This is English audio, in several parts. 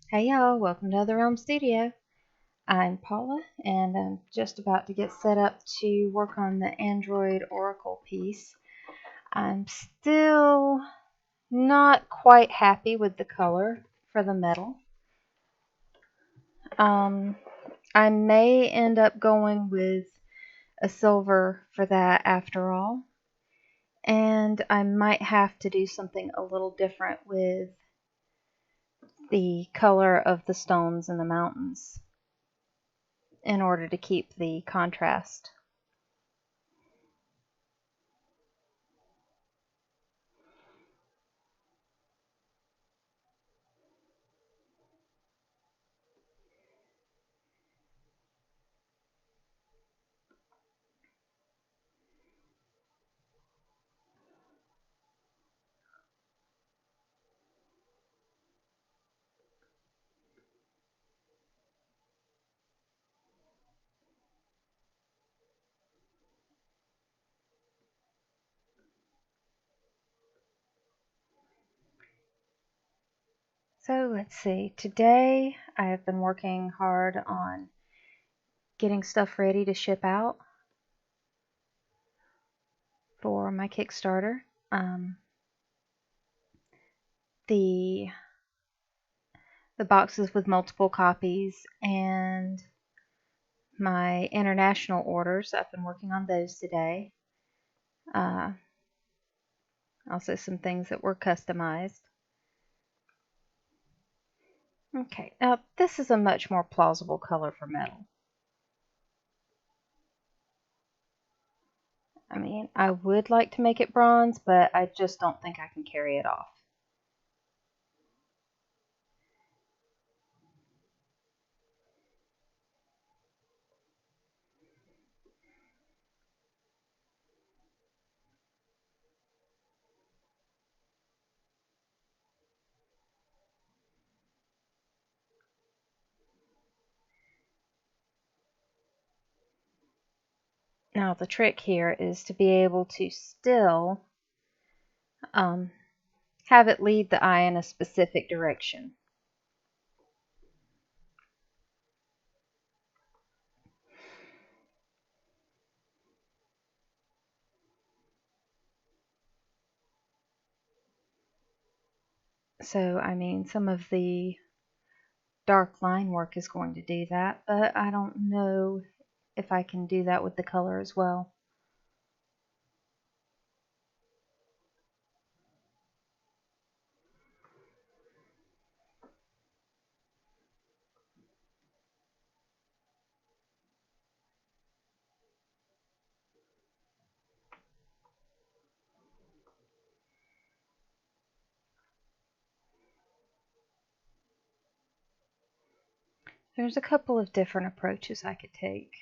Hey y'all, welcome to the Realm Studio. I'm Paula and I'm just about to get set up to work on the Android Oracle piece. I'm still not quite happy with the color for the metal. I may end up going with a silver for that after all. And I might have to do something a little different with the color of the stones in the mountains in order to keep the contrast. So let's see. Today I have been working hard on getting stuff ready to ship out for my Kickstarter. Um, the the boxes with multiple copies and my international orders. I've been working on those today. Uh, Also some things that were customized. Okay, now this is a much more plausible color for metal. I mean, I would like to make it bronze, but I just don't think I can carry it off. Now the trick here is to be able to still um, have it lead the eye in a specific direction. So, I mean, some of the dark line work is going to do that, but I don't know if I can do that with the color as well. There's a couple of different approaches I could take.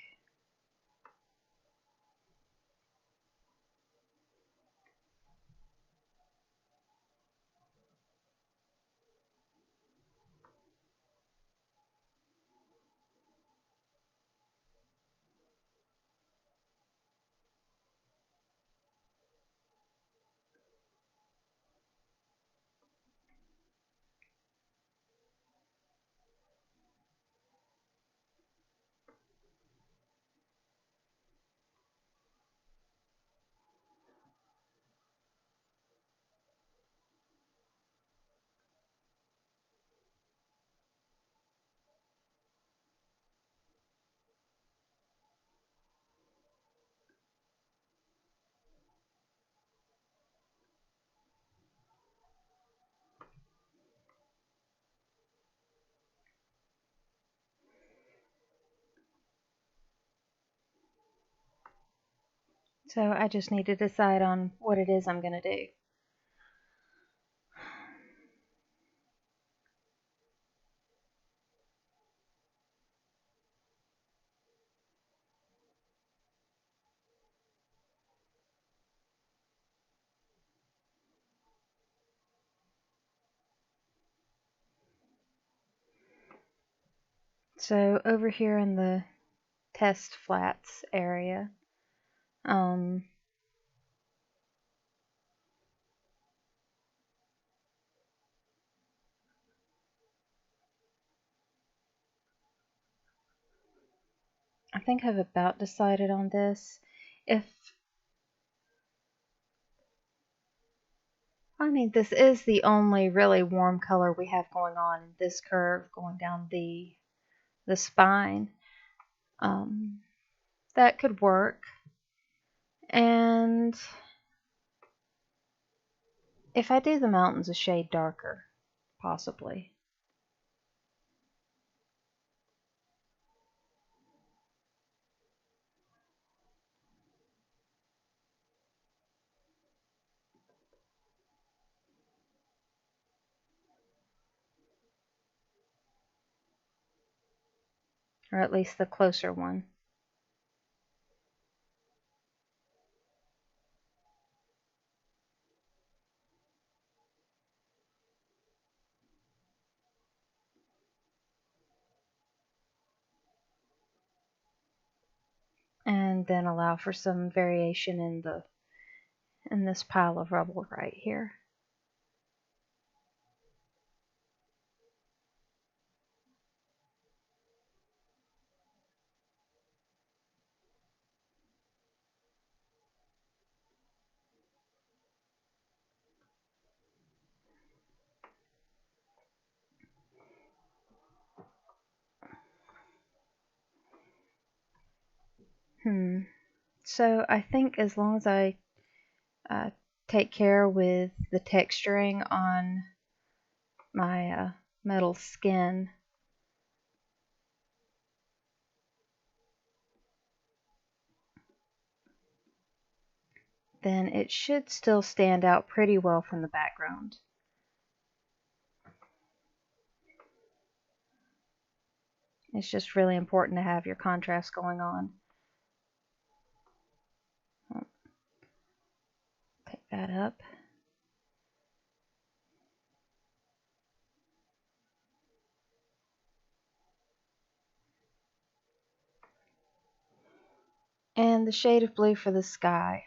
So I just need to decide on what it is I'm going to do. So over here in the test flats area, um, I think I've about decided on this. This is the only really warm color we have going on in this curve going down the spine. That could work. And if I do the mountains a shade darker, possibly. Or at least the closer one. And then allow for some variation in this pile of rubble right here. So I think as long as I take care with the texturing on my metal skin, then it should still stand out pretty well from the background. It's just really important to have your contrast going on. Pick that up. And the shade of blue for the sky.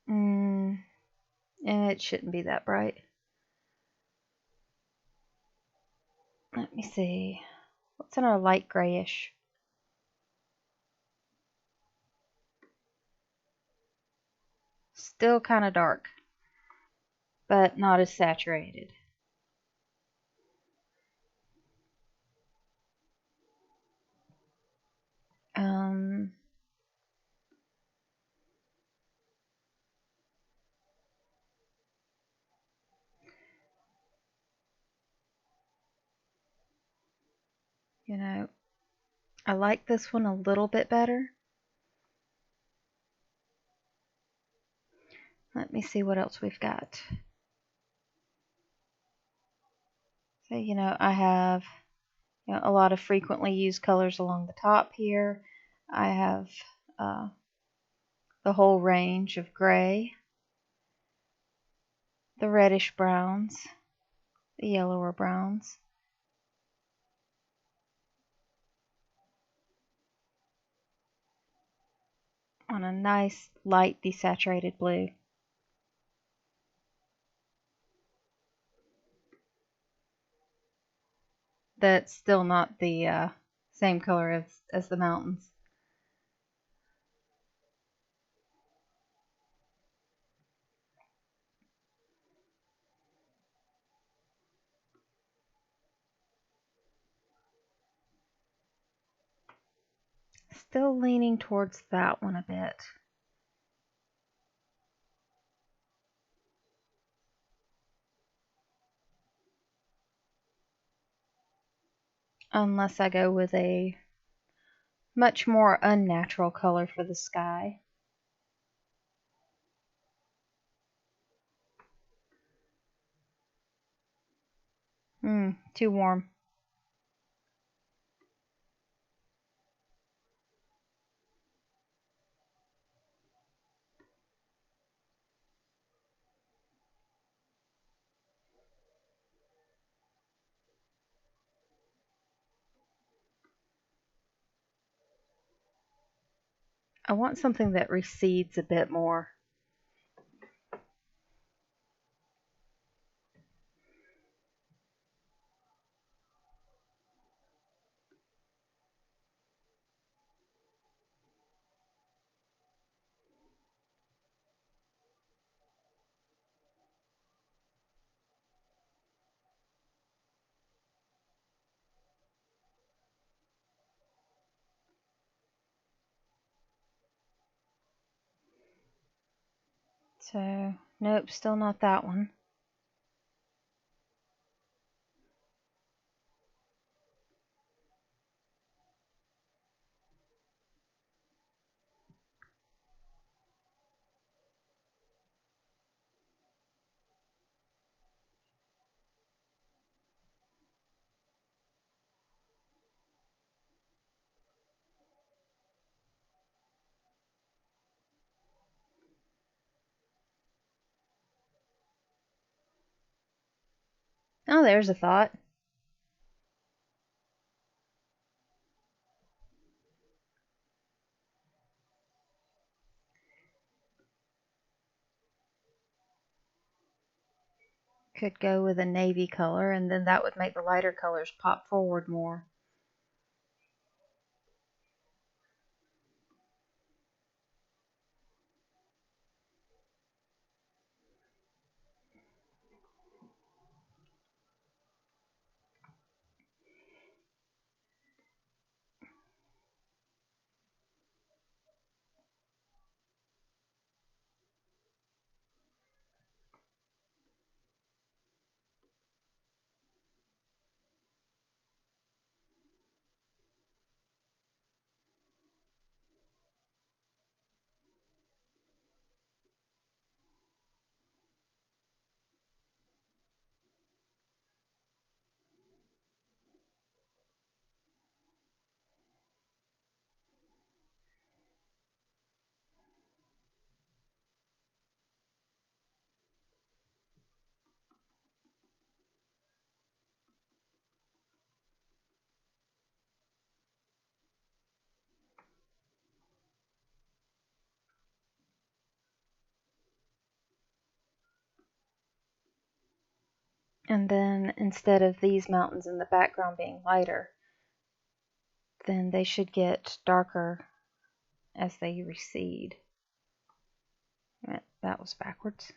And it shouldn't be that bright. Let me see. What's in our light grayish? Still kind of dark, but not as saturated. I like this one a little bit better. Let me see what else we've got. So, I have a lot of frequently used colors along the top here. I have the whole range of gray, the reddish browns, the yellower browns, on a nice light desaturated blue. That's still not the same color as the mountains. Still leaning towards that one a bit. Unless I go with a much more unnatural color for the sky. Too warm. I want something that recedes a bit more. So, nope, still not that one. Oh, there's a thought. Could go with a navy color, and then that would make the lighter colors pop forward more. And then instead of these mountains in the background being lighter, then they should get darker as they recede. That was backwards.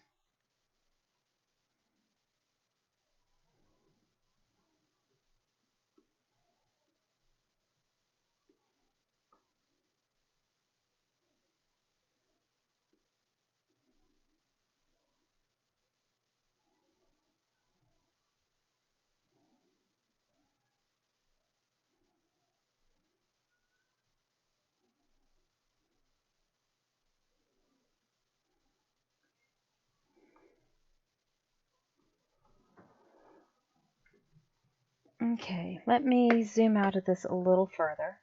Okay, let me zoom out of this a little further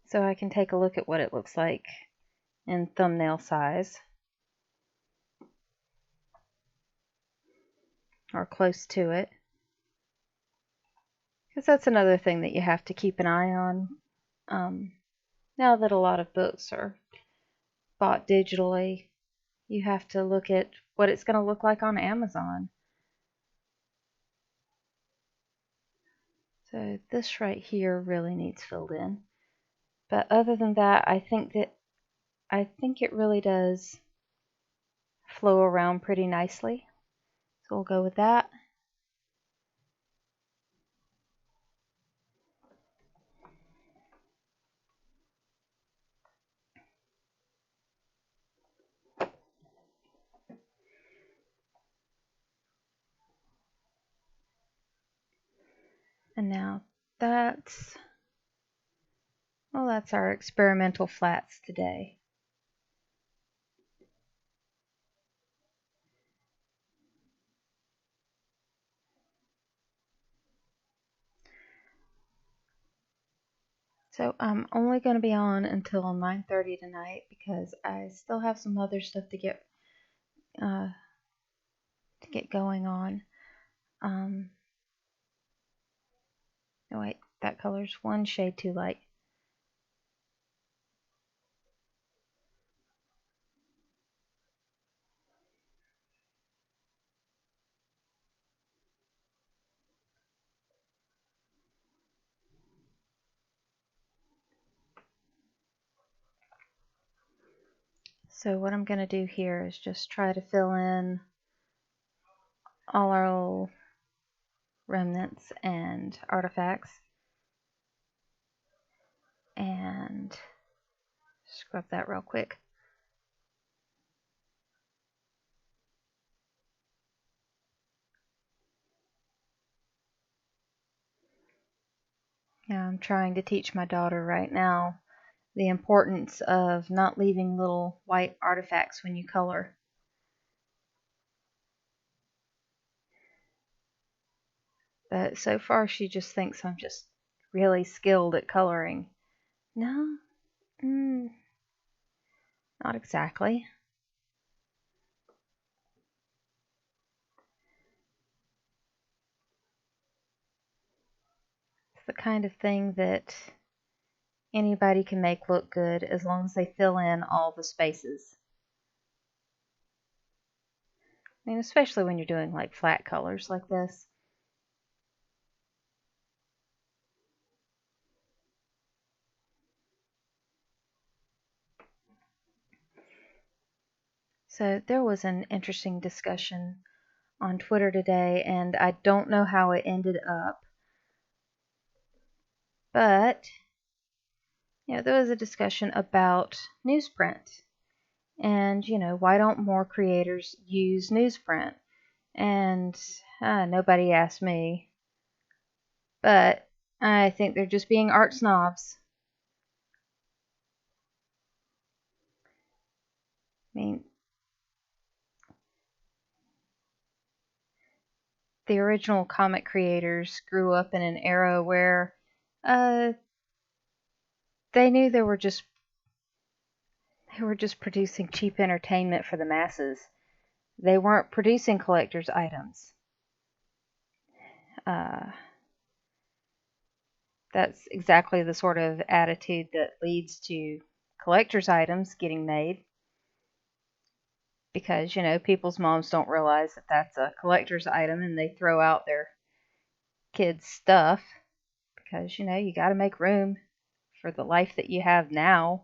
so I can take a look at what it looks like in thumbnail size, or close to it, because that's another thing that you have to keep an eye on now that a lot of books are bought digitally. You have to look at what it's going to look like on Amazon. So this right here really needs filled in. But other than that, I think it really does flow around pretty nicely. So we'll go with that. And now that's our experimental flats today. So I'm only going to be on until 9:30 tonight because I still have some other stuff to get going on. Oh wait, that color's one shade too light. So what I'm going to do here is just try to fill in all our little remnants and artifacts and scrub that real quick. Yeah, I'm trying to teach my daughter right now the importance of not leaving little white artifacts when you color. But so far, she just thinks I'm just really skilled at coloring. No, mm, not exactly. It's the kind of thing that anybody can make look good as long as they fill in all the spaces. I mean, especially when you're doing like flat colors like this. So there was an interesting discussion on Twitter today, and I don't know how it ended up, but there was a discussion about newsprint, and why don't more creators use newsprint? And nobody asked me, but I think they're just being art snobs. I mean, the original comic creators grew up in an era where uh, they knew they were just producing cheap entertainment for the masses. They weren't producing collector's items. Uh, that's exactly the sort of attitude that leads to collector's items getting made because people's moms don't realize that that's a collector's item and they throw out their kids' stuff because you got to make room for the life that you have now.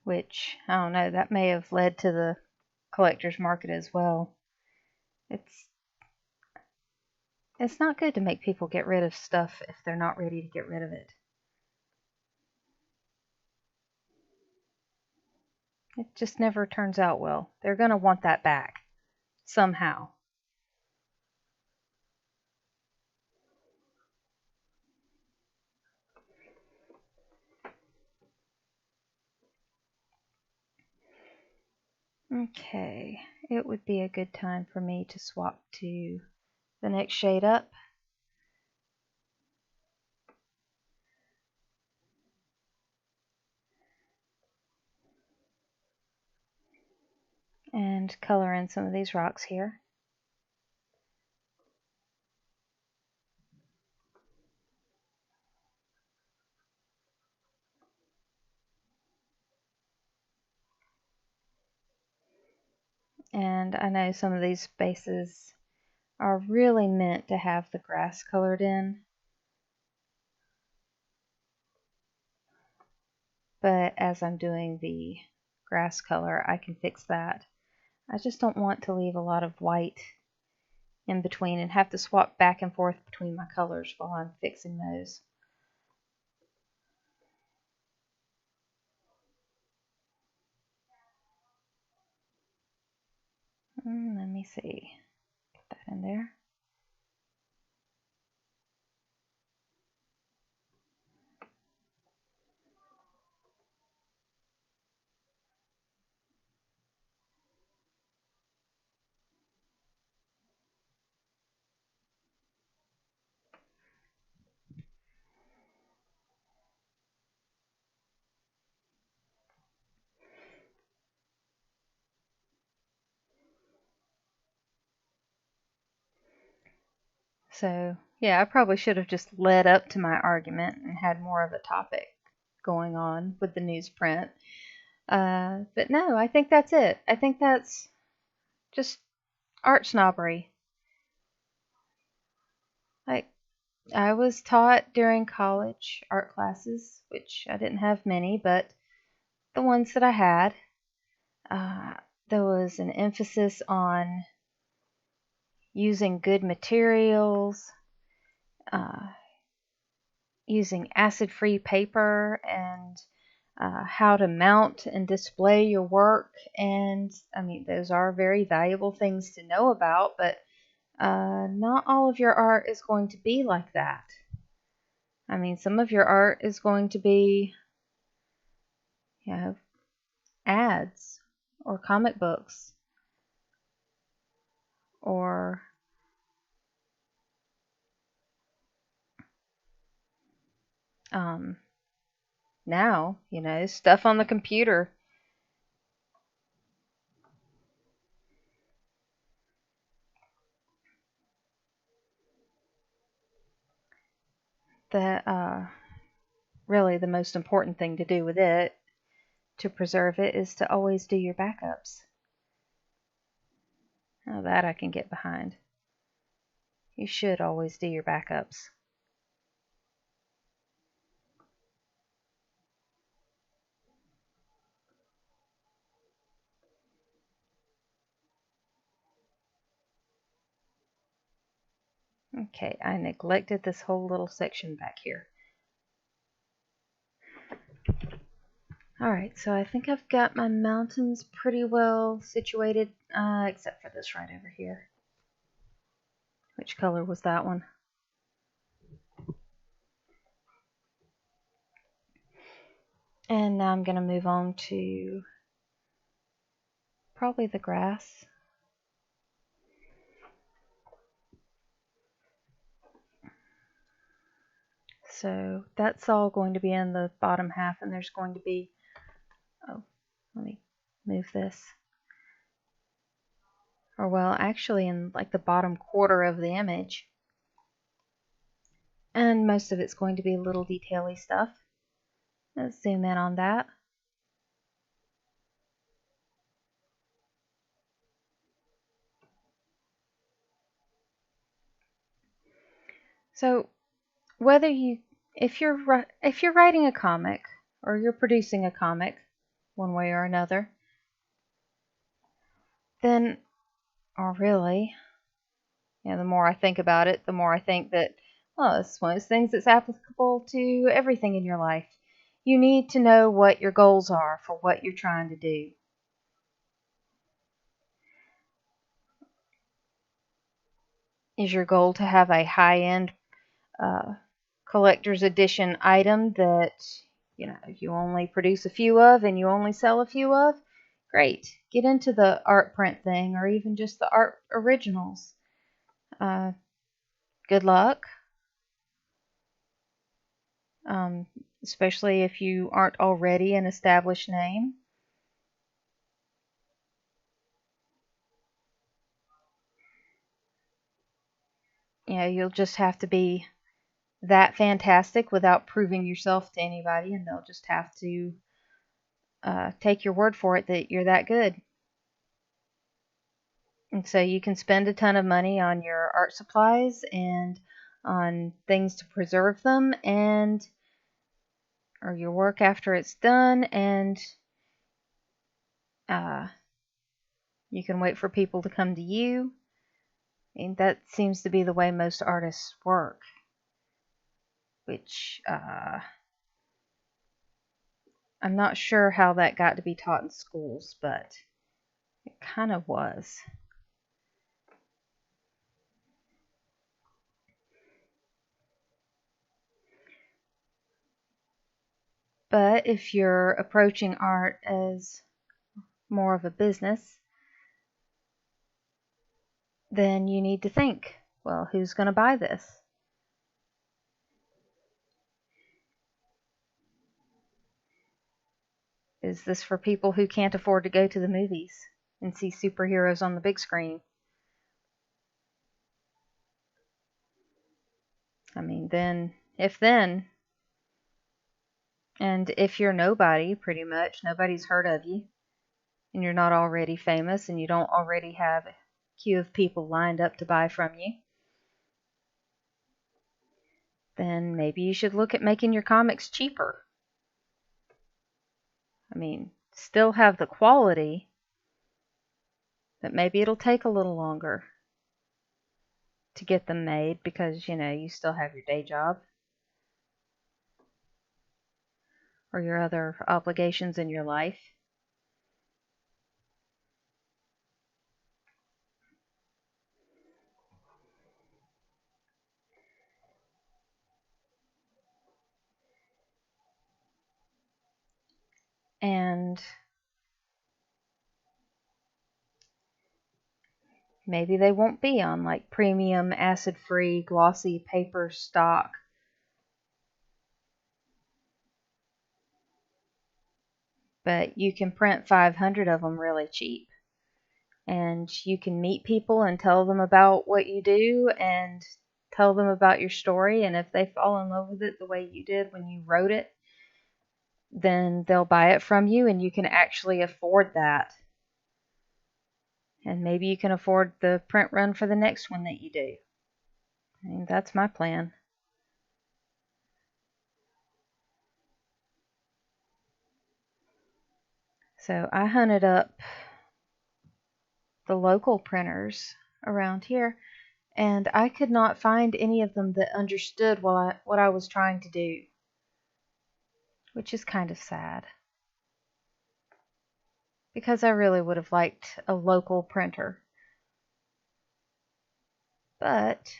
Which I don't know, that may have led to the collector's market as well. It's it's not good to make people get rid of stuff if they're not ready to get rid of it. It just never turns out well. They're going to want that back somehow. Okay, it would be a good time for me to swap to the next shade up and color in some of these rocks here. And I know some of these spaces are really meant to have the grass colored in, but as I'm doing the grass color, I can fix that. I just don't want to leave a lot of white in between and have to swap back and forth between my colors while I'm fixing those. Let me see. Put that in there. So, yeah, I probably should have just led up to my argument and had more of a topic going on with the newsprint. But no, I think that's it. I think that's just art snobbery. Like, I was taught during college art classes, which I didn't have many, but the ones that I had, uh, there was an emphasis on using good materials uh, using acid-free paper, and how to mount and display your work. And I mean, those are very valuable things to know about, but not all of your art is going to be like that. I mean, some of your art is going to be, ads or comic books or um, now, stuff on the computer that really the most important thing to do with it to preserve it is to always do your backups. Now that I can get behind. You should always do your backups. Okay, I neglected this whole little section back here. Alright, so I think I've got my mountains pretty well situated, except for this right over here. Which color was that one? And now I'm going to move on to probably the grass. So that's all going to be in the bottom half, and there's going to be, let me move this. Or well, actually in like the bottom quarter of the image. And most of it's going to be little detail-y stuff. Let's zoom in on that. So whether if you're writing a comic or you're producing a comic, one way or another, then, or really, the more I think about it, the more I think that, well, it's one of those things that's applicable to everything in your life. You need to know what your goals are for what you're trying to do. Is your goal to have a high-end collector's edition item that you only produce a few of and you only sell a few of? Great. Get into the art print thing or even just the art originals. Good luck. Especially if you aren't already an established name. You'll just have to be that fantastic without proving yourself to anybody, and they'll just have to take your word for it that you're that good. And so you can spend a ton of money on your art supplies and on things to preserve them, or your work after it's done, and you can wait for people to come to you. And that seems to be the way most artists work, which I'm not sure how that got to be taught in schools, but it kind of was. But if you're approaching art as more of a business, then you need to think, well, who's going to buy this? Is this for people who can't afford to go to the movies and see superheroes on the big screen? I mean, and if you're nobody, pretty much, nobody's heard of you, and you're not already famous, and you don't already have a queue of people lined up to buy from you, then maybe you should look at making your comics cheaper. I mean, still have the quality, but maybe it'll take a little longer. to get them made because, you still have your day job or your other obligations in your life. And maybe they won't be on like premium acid-free glossy paper stock. But you can print 500 of them really cheap. And you can meet people and tell them about what you do and tell them about your story. And if they fall in love with it the way you did when you wrote it, then they'll buy it from you and you can actually afford that. And maybe you can afford the print run for the next one that you do. I mean, that's my plan. So I hunted up the local printers around here, and I could not find any of them that understood what I was trying to do, which is kind of sad. Because I really would have liked a local printer. But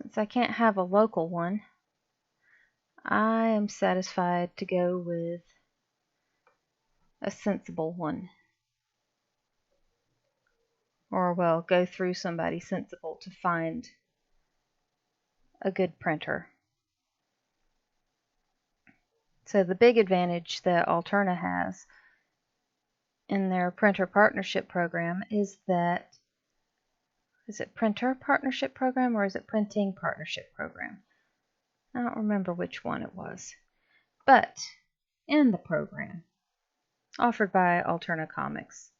since I can't have a local one, I am satisfied to go with a sensible one. Or, well, go through somebody sensible to find a good printer. So the big advantage that Alterna has in their printer partnership program is that, is it printer partnership program or is it printing partnership program? I don't remember which one it was. But in the program offered by Alterna Comics,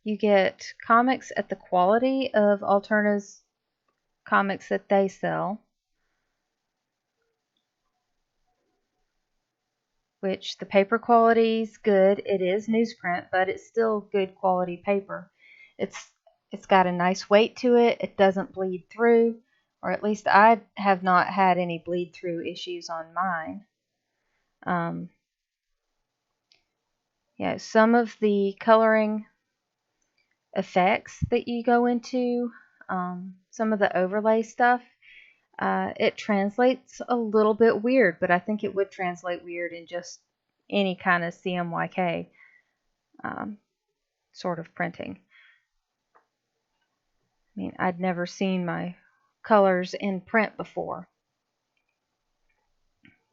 you get comics at the quality of Alterna's comics that they sell, which the paper quality is good. It is newsprint, but it's still good quality paper. It's got a nice weight to it. It doesn't bleed through, or at least I have not had any bleed through issues on mine. Yeah, some of the coloring effects that you go into, some of the overlay stuff, it translates a little bit weird, but I think it would translate weird in just any kind of CMYK sort of printing. I mean, I'd never seen my colors in print before,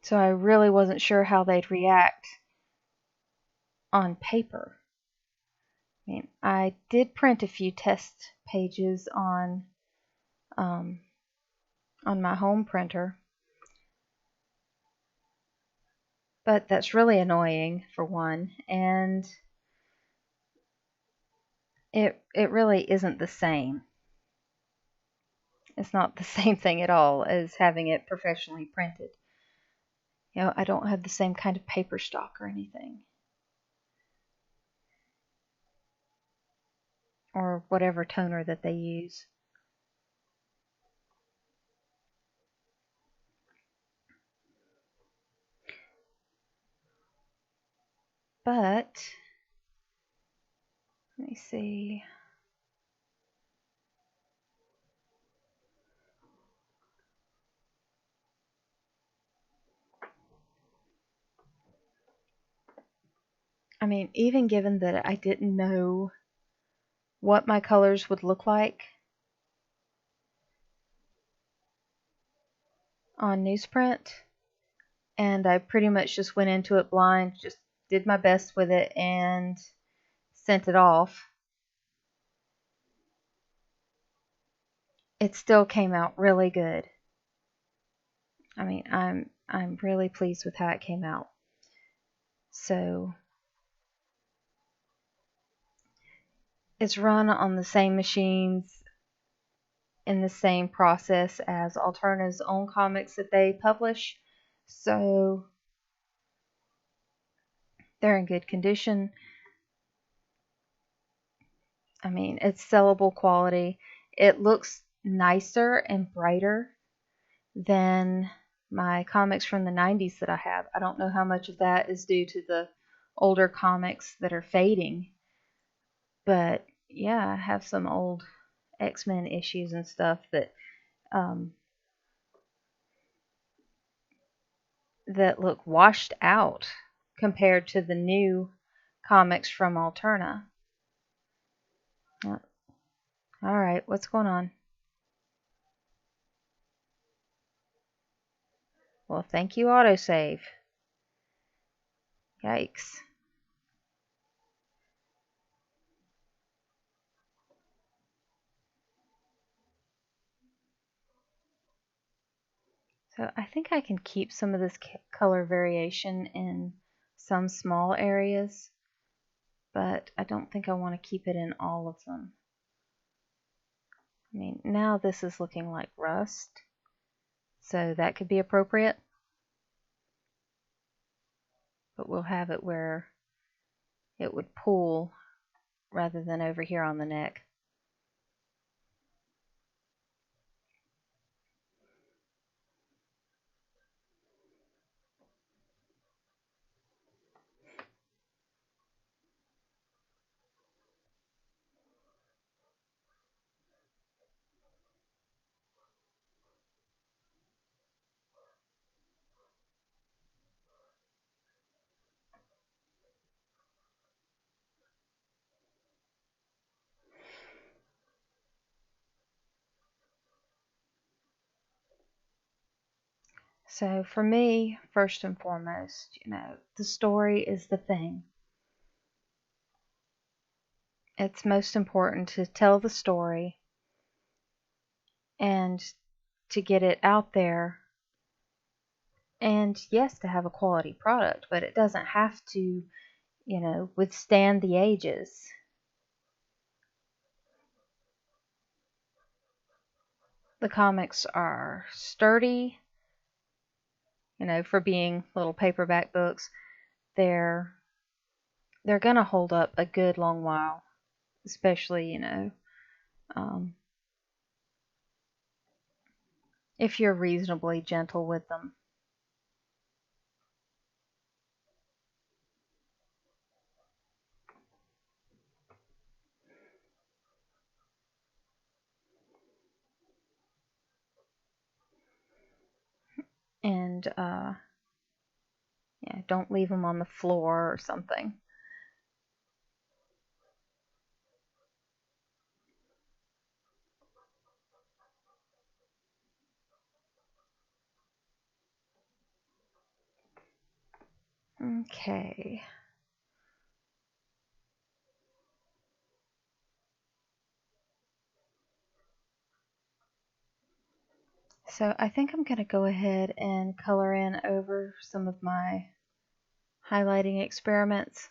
so I really wasn't sure how they'd react on paper. I mean, I did print a few test pages on my home printer, but that's really annoying for one, and it really isn't the same. It's not the same thing at all as having it professionally printed. I don't have the same kind of paper stock or anything, or whatever toner that they use. But let me see. I mean, even given that I didn't know what my colors would look like on newsprint, and I pretty much just went into it blind, just did my best with it and sent it off. It still came out really good. I mean, I'm really pleased with how it came out. So it's run on the same machines in the same process as Alterna's own comics that they publish. So they're in good condition. I mean, it's sellable quality. It looks nicer and brighter than my comics from the 90s that I have. I don't know how much of that is due to the older comics that are fading, but yeah, I have some old X-Men issues and stuff um, that look washed out compared to the new comics from Alterna. Uh, All right, what's going on? Well, thank you, autosave. Yikes. So I think I can keep some of this color variation in some small areas, but I don't think I want to keep it in all of them. I mean, now this is looking like rust, so that could be appropriate, but we'll have it where it would pool rather than over here on the neck. So for me, first and foremost, the story is the thing. It's most important to tell the story and to get it out there. And yes, to have a quality product, but it doesn't have to, withstand the ages. The comics are sturdy, for being little paperback books. They're they're gonna hold up a good long while, especially, um, if you're reasonably gentle with them. And yeah, don't leave them on the floor or something. Okay. So I think I'm going to go ahead and color in over some of my highlighting experiments,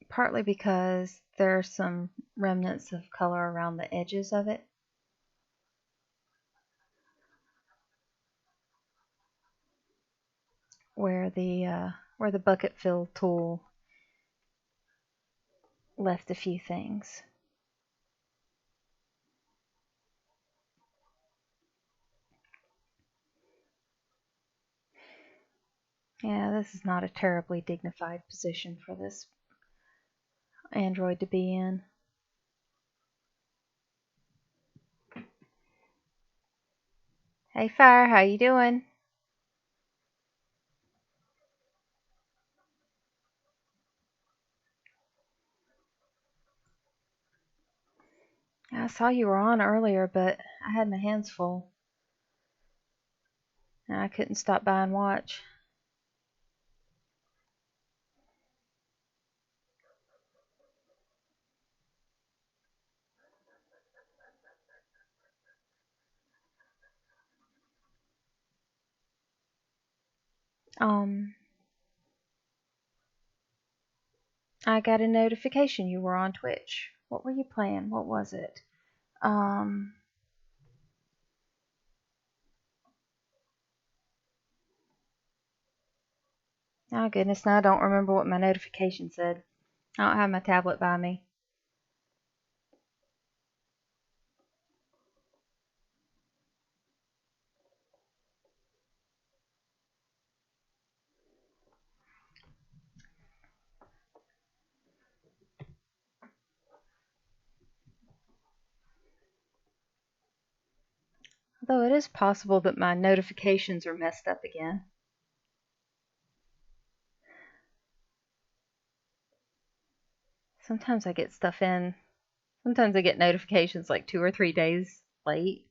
partly because there are some remnants of color around the edges of it. Where the bucket fill tool left a few things. Yeah, this is not a terribly dignified position for this android to be in. Hey Fire, how you doing? I saw you were on earlier, but I had my hands full. And I couldn't stop by and watch. Um, I got a notification you were on Twitch. What were you playing? What was it? Um, oh goodness, now I don't remember what my notification said. I don't have my tablet by me. Although it is possible that my notifications are messed up again. Sometimes I get stuff in. Sometimes I get notifications like 2 or 3 days late.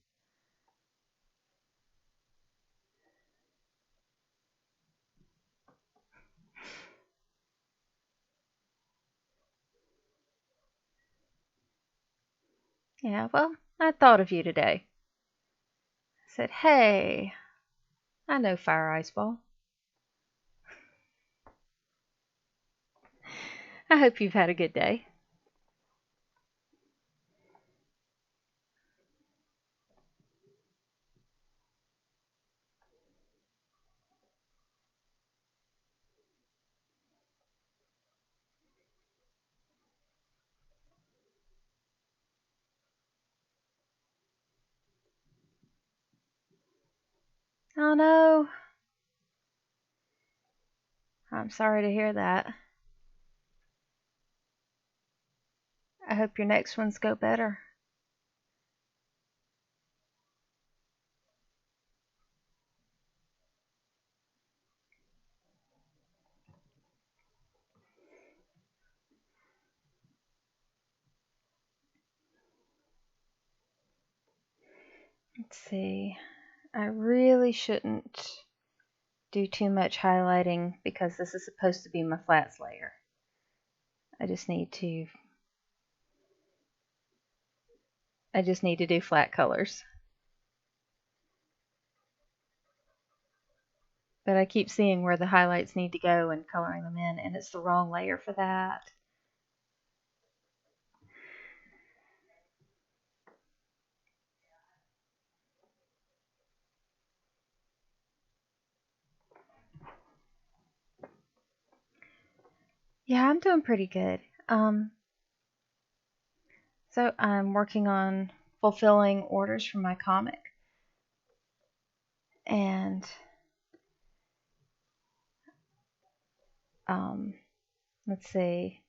Yeah, well, I thought of you today. I said, hey, I know Fire Ice Ball. I hope you've had a good day. Oh no, I'm sorry to hear that. I hope your next ones go better. Let's see. I really shouldn't do too much highlighting because this is supposed to be my flats layer. I just need to do flat colors. But I keep seeing where the highlights need to go and coloring them in, and it's the wrong layer for that. Yeah, I'm doing pretty good. So I'm working on fulfilling orders for my comic. And um, let's see.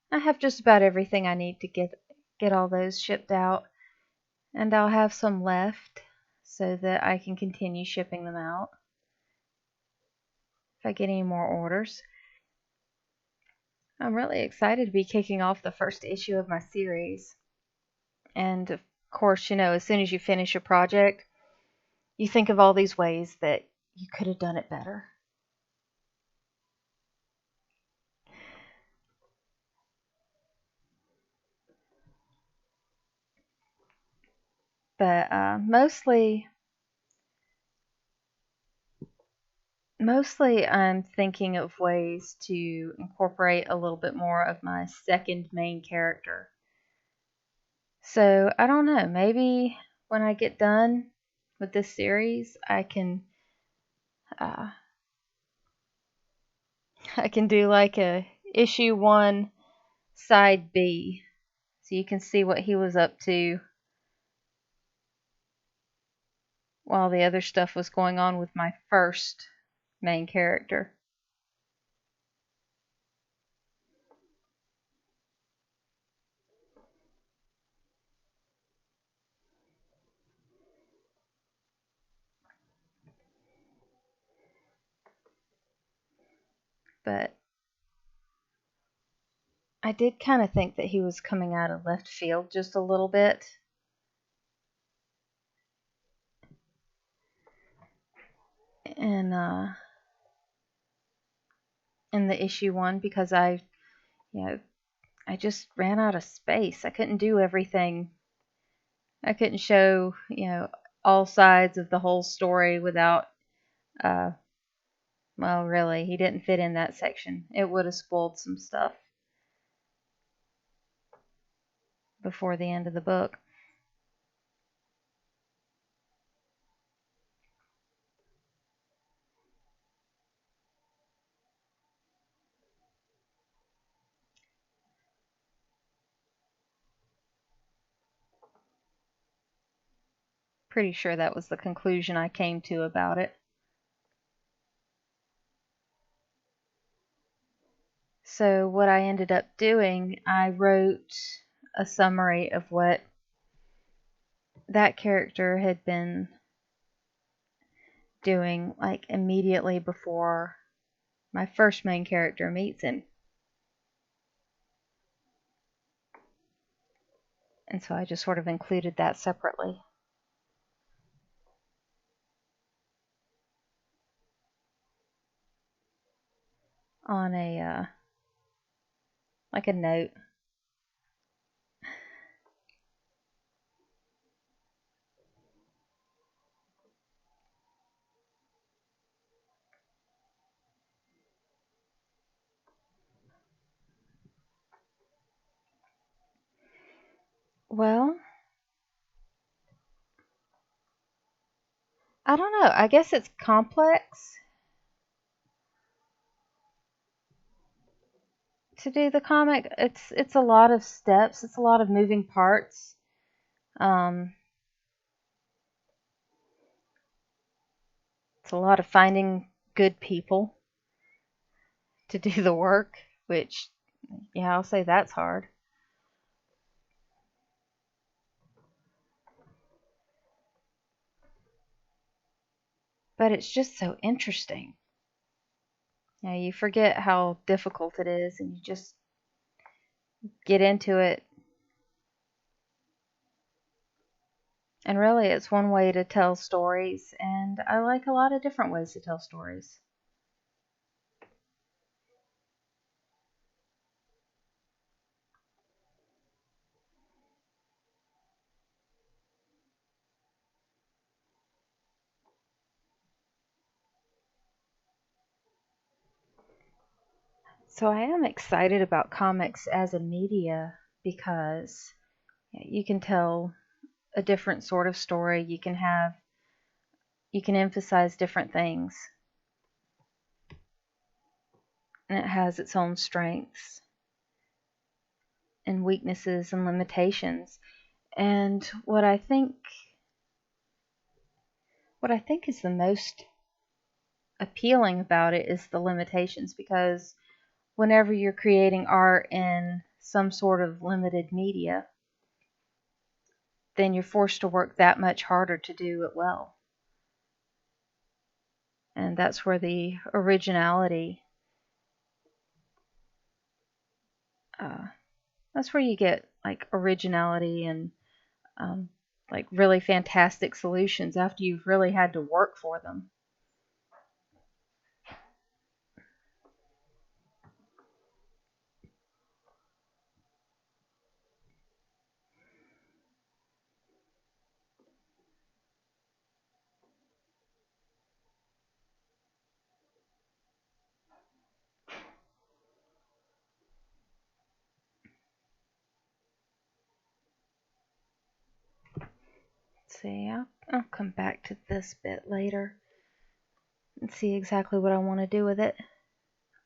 I have just about everything I need to get all those shipped out, and I'll have some left so that I can continue shipping them out if I get any more orders. I'm really excited to be kicking off the first issue of my series. And of course, as soon as you finish a project, you think of all these ways that you could have done it better. But mostly I'm thinking of ways to incorporate a little bit more of my second main character. So I don't know, maybe when I get done with this series, uh, I can do like a issue 1 side B, so you can see what he was up to while the other stuff was going on with my first main character. But I did kind of think that he was coming out of left field just a little bit. And in the issue 1 because I just ran out of space. I couldn't do everything. I couldn't show, all sides of the whole story without uh well, really, he didn't fit in that section. It would have spoiled some stuff before the end of the book. Pretty sure that was the conclusion I came to about it. So what I ended up doing, I wrote a summary of what that character had been doing like immediately before my first main character meets him. And so I just sort of included that separately. On a like a note. Well, I don't know. I guess it's complex to do the comic. It's a lot of steps. It's a lot of moving parts. Um, it's a lot of finding good people to do the work, which, yeah, I'll say that's hard. But it's just so interesting. You know, you forget how difficult it is, and you just get into it. And really, it's one way to tell stories, and I like a lot of different ways to tell stories. So I am excited about comics as a media because you can tell a different sort of story. You can emphasize different things, and it has its own strengths and weaknesses and limitations. And what I think is the most appealing about it is the limitations, because whenever you're creating art in some sort of limited media, then you're forced to work that much harder to do it well. And that's where the originality, that's where you get like originality and um, like really fantastic solutions after you've really had to work for them. Let's see, I'll come back to this bit later and see exactly what I want to do with it.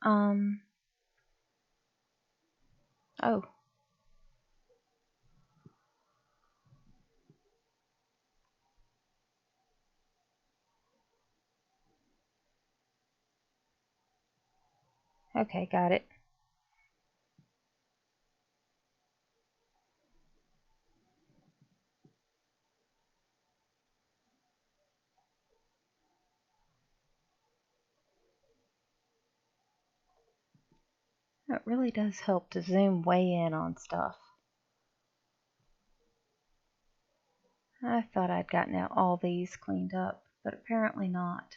Um, oh, okay, got it. It really does help to zoom way in on stuff. I thought I'd gotten out all these cleaned up, but apparently not.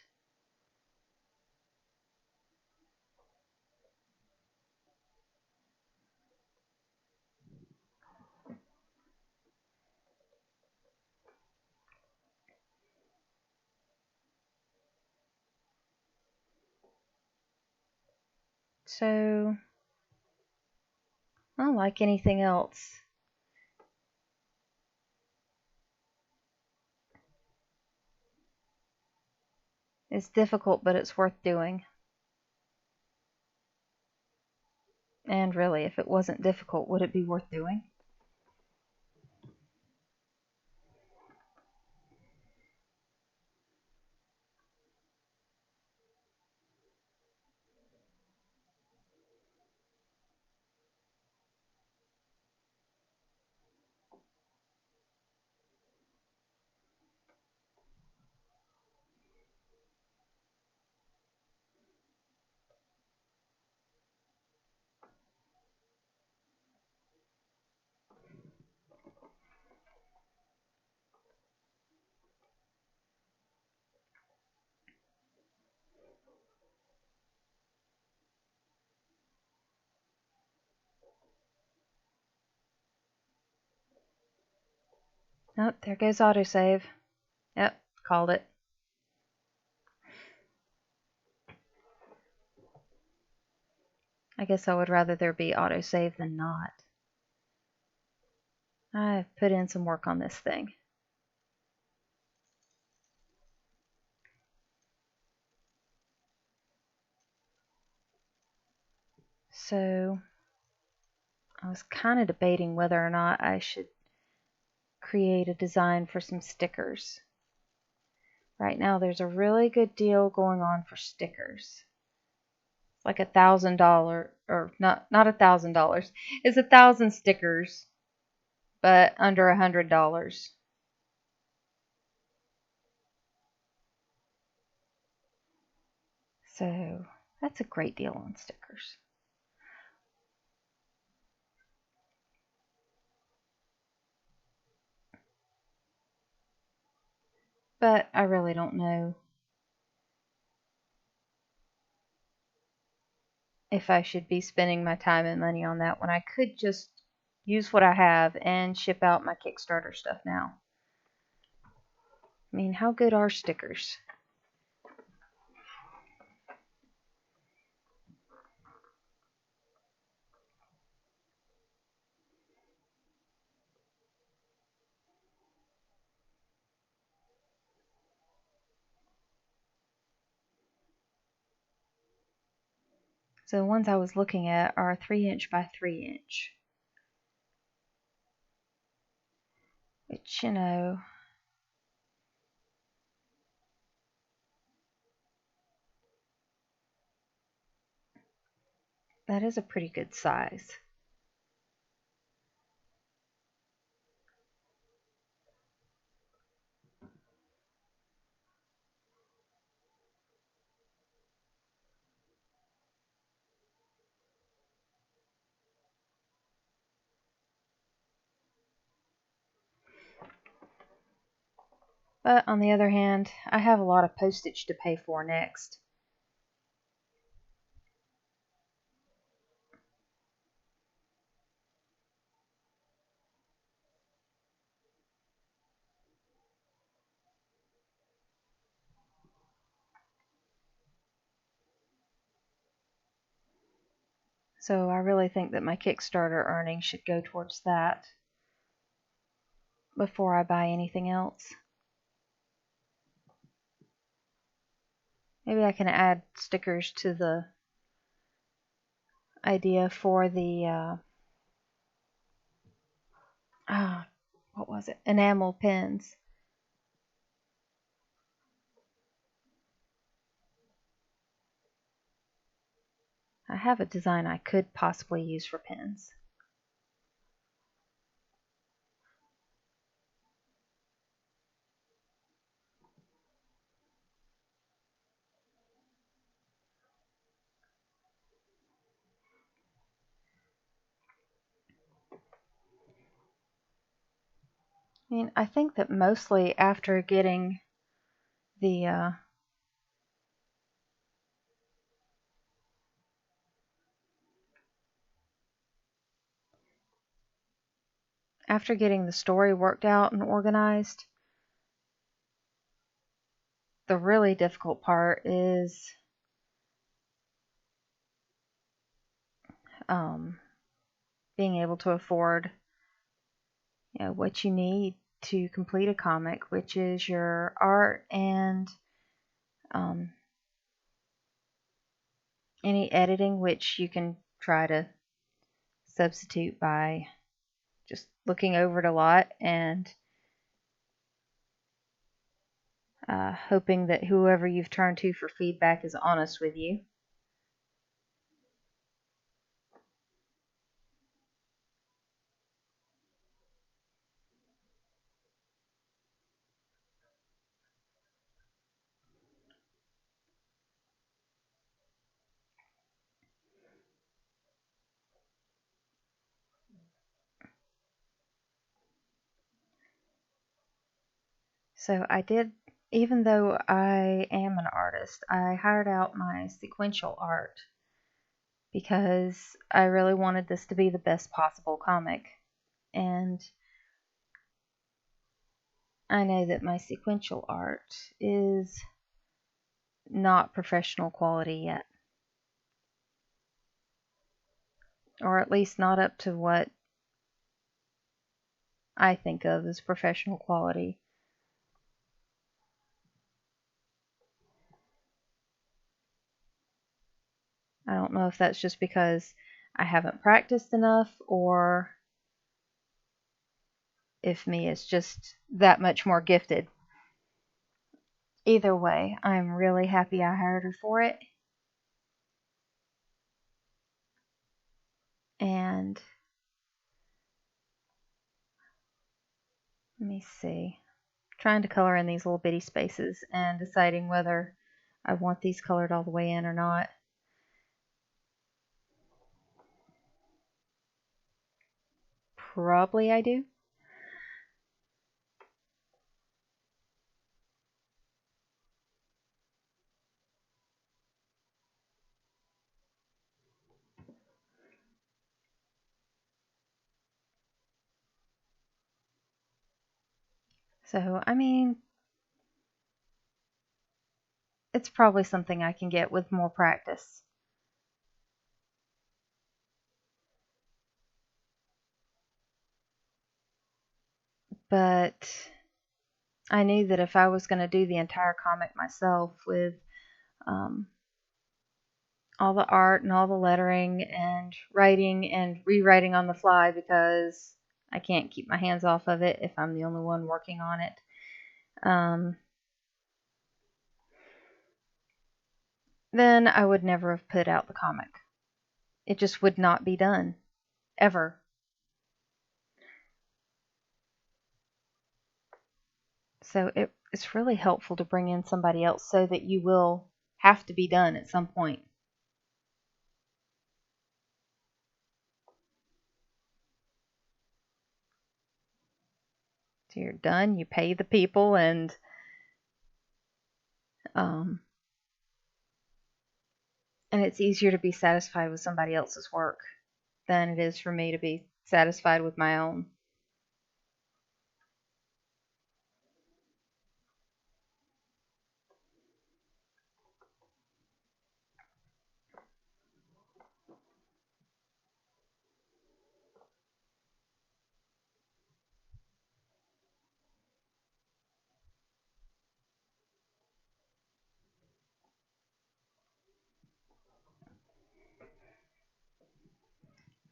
So, unlike anything else, it's difficult, but it's worth doing. And really, if it wasn't difficult, would it be worth doing? Oh, there goes autosave. Yep, called it. I guess I would rather there be autosave than not. I've put in some work on this thing. So I was kind of debating whether or not I should create a design for some stickers. Right now there's a really good deal going on for stickers. It's like $1,000, or not $1,000. It's 1,000 stickers, but under $100. So that's a great deal on stickers. But I really don't know if I should be spending my time and money on that when I could just use what I have and ship out my Kickstarter stuff now. I mean, how good are stickers? So the ones I was looking at are 3" by 3". Which, that is a pretty good size. But on the other hand, I have a lot of postage to pay for next. So I really think that my Kickstarter earnings should go towards that before I buy anything else. Maybe I can add stickers to the idea for the what was it? Enamel pins. I have a design I could possibly use for pins. I mean, I think that mostly after getting the story worked out and organized, the really difficult part is being able to afford what you need to complete a comic, which is your art and um, any editing, which you can try to substitute by just looking over it a lot and hoping that whoever you've turned to for feedback is honest with you. So I did, even though I am an artist, I hired out my sequential art because I really wanted this to be the best possible comic. And I know that my sequential art is not professional quality yet. Or at least not up to what I think of as professional quality. I don't know if that's just because I haven't practiced enough or if me is just that much more gifted. Either way, I'm really happy I hired her for it. And let me see. Trying to color in these little bitty spaces and deciding whether I want these colored all the way in or not. Probably I do. So, I mean, it's probably something I can get with more practice. But I knew that if I was going to do the entire comic myself with um, all the art and all the lettering and writing and rewriting on the fly because I can't keep my hands off of it if I'm the only one working on it. Then I would never have put out the comic. It just would not be done. Ever. So it's really helpful to bring in somebody else so that you will have to be done at some point. So you're done, you pay the people, um, and it's easier to be satisfied with somebody else's work than it is for me to be satisfied with my own.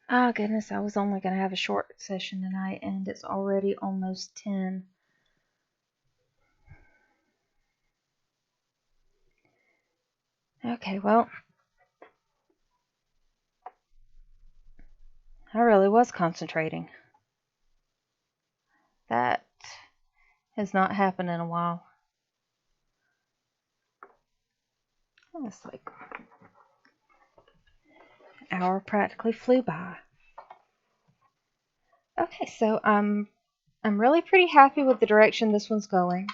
Oh goodness, I was only going to have a short session tonight and it's already almost 10. Okay, well, I really was concentrating. That has not happened in a while. It's like an hour practically flew by. Okay, so I'm really pretty happy with the direction this one's going.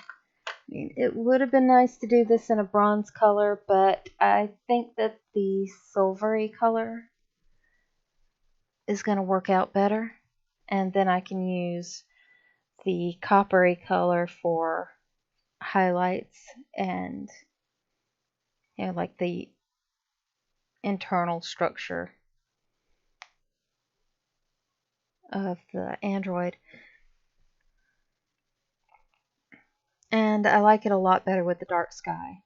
I mean, it would have been nice to do this in a bronze color, but I think that the silvery color is going to work out better. And then I can use the coppery color for highlights and, you know, like the internal structure of the Android. And I like it a lot better with the dark sky.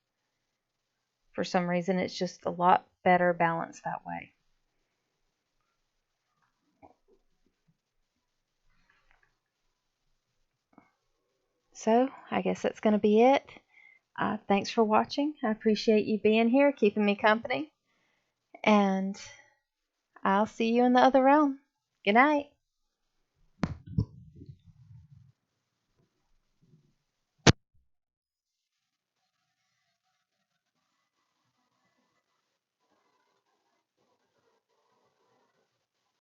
For some reason, it's just a lot better balanced that way. So, I guess that's going to be it. Thanks for watching. I appreciate you being here, keeping me company. And I'll see you in the other realm. Good night.